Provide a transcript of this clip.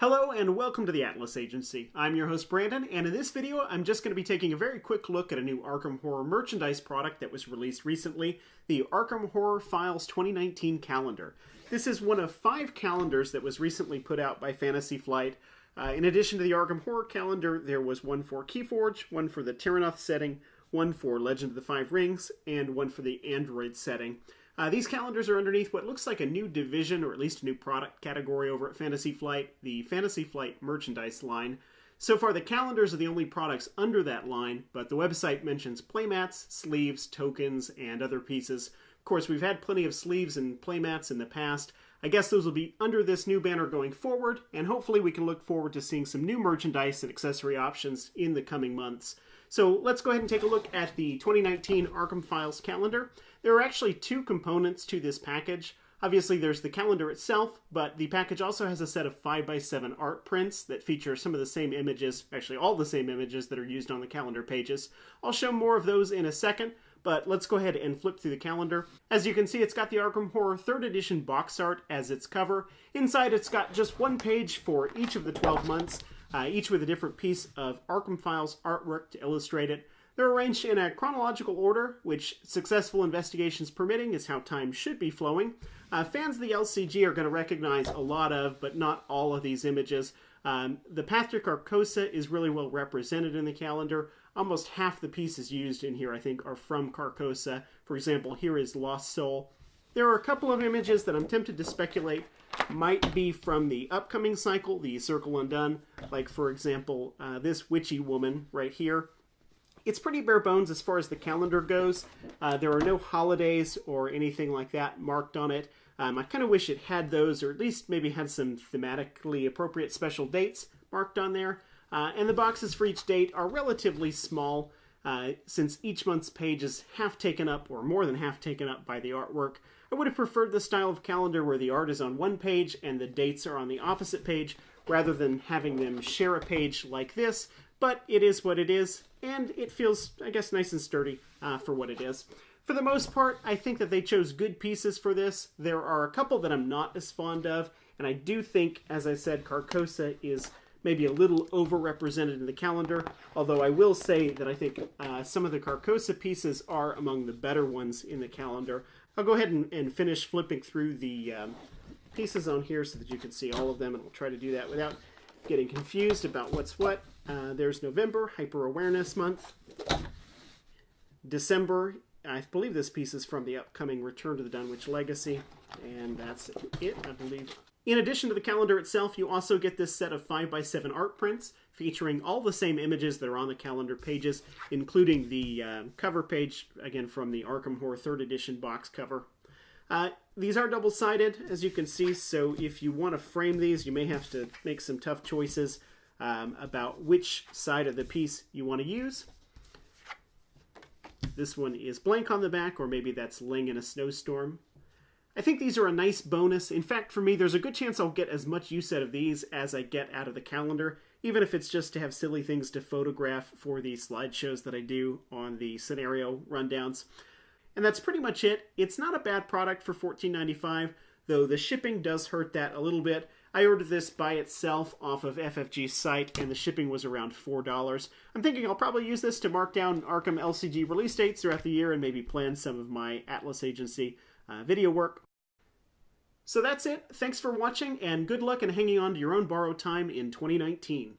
Hello and welcome to the Atlas Agency. I'm your host Brandon, and in this video I'm just going to be taking a very quick look at a new Arkham Horror merchandise product that was released recently, the Arkham Horror Files 2019 calendar. This is one of 5 calendars that was recently put out by Fantasy Flight. In addition to the Arkham Horror calendar, there was one for Keyforge, one for the Tyrannoth setting, one for Legend of the Five Rings, and one for the Android setting. These calendars are underneath what looks like a new division, or at least a new product category over at Fantasy Flight, the Fantasy Flight merchandise line. So far, the calendars are the only products under that line, but the website mentions playmats, sleeves, tokens, and other pieces. Of course, we've had plenty of sleeves and playmats in the past. I guess those will be under this new banner going forward, and hopefully we can look forward to seeing some new merchandise and accessory options in the coming months. So let's go ahead and take a look at the 2019 Arkham Files calendar. There are actually 2 components to this package. Obviously there's the calendar itself, but the package also has a set of 5x7 art prints that feature some of the same images, actually all the same images that are used on the calendar pages. I'll show more of those in a second, but let's go ahead and flip through the calendar. As you can see, it's got the Arkham Horror 3rd edition box art as its cover. Inside it's got just one page for each of the 12 months, each with a different piece of Arkham Files artwork to illustrate it. They're arranged in a chronological order, which, successful investigations permitting, is how time should be flowing. Fans of the LCG are going to recognize a lot of, but not all of these images. The path to Carcosa is really well represented in the calendar. Almost half the pieces used in here, I think, are from Carcosa. For example, here is Lost Soul. There are a couple of images that I'm tempted to speculate might be from the upcoming cycle, the Circle Undone, like, for example, this witchy woman right here. It's pretty bare bones as far as the calendar goes. There are no holidays or anything like that marked on it. I kind of wish it had those, or at least maybe had some thematically appropriate special dates marked on there. And the boxes for each date are relatively small, since each month's page is half taken up, or more than half taken up, by the artwork. I would have preferred the style of calendar where the art is on one page and the dates are on the opposite page, rather than having them share a page like this. But it is what it is, and it feels, I guess, nice and sturdy for what it is. For the most part, I think that they chose good pieces for this. There are a couple that I'm not as fond of, and I do think, as I said, Carcosa is maybe a little overrepresented in the calendar, although I will say that I think some of the Carcosa pieces are among the better ones in the calendar. I'll go ahead and finish flipping through the pieces on here so that you can see all of them, and we'll try to do that without getting confused about what's what. There's November, Hyper Awareness Month. December, I believe this piece is from the upcoming Return to the Dunwich Legacy, and that's it, I believe. In addition to the calendar itself, you also get this set of 5x7 art prints featuring all the same images that are on the calendar pages, including the cover page, again from the Arkham Horror 3rd edition box cover. These are double-sided, as you can see, so if you want to frame these, you may have to make some tough choices about which side of the piece you want to use. This one is blank on the back, or maybe that's laying in a snowstorm. I think these are a nice bonus. In fact, for me, there's a good chance I'll get as much use out of these as I get out of the calendar, even if it's just to have silly things to photograph for the slideshows that I do on the scenario rundowns. And that's pretty much it. It's not a bad product for $14.95, though the shipping does hurt that a little bit. I ordered this by itself off of FFG's site, and the shipping was around $4. I'm thinking I'll probably use this to mark down Arkham LCG release dates throughout the year and maybe plan some of my Atlas Agency video work. So that's it. Thanks for watching, and good luck in hanging on to your own borrowed time in 2019.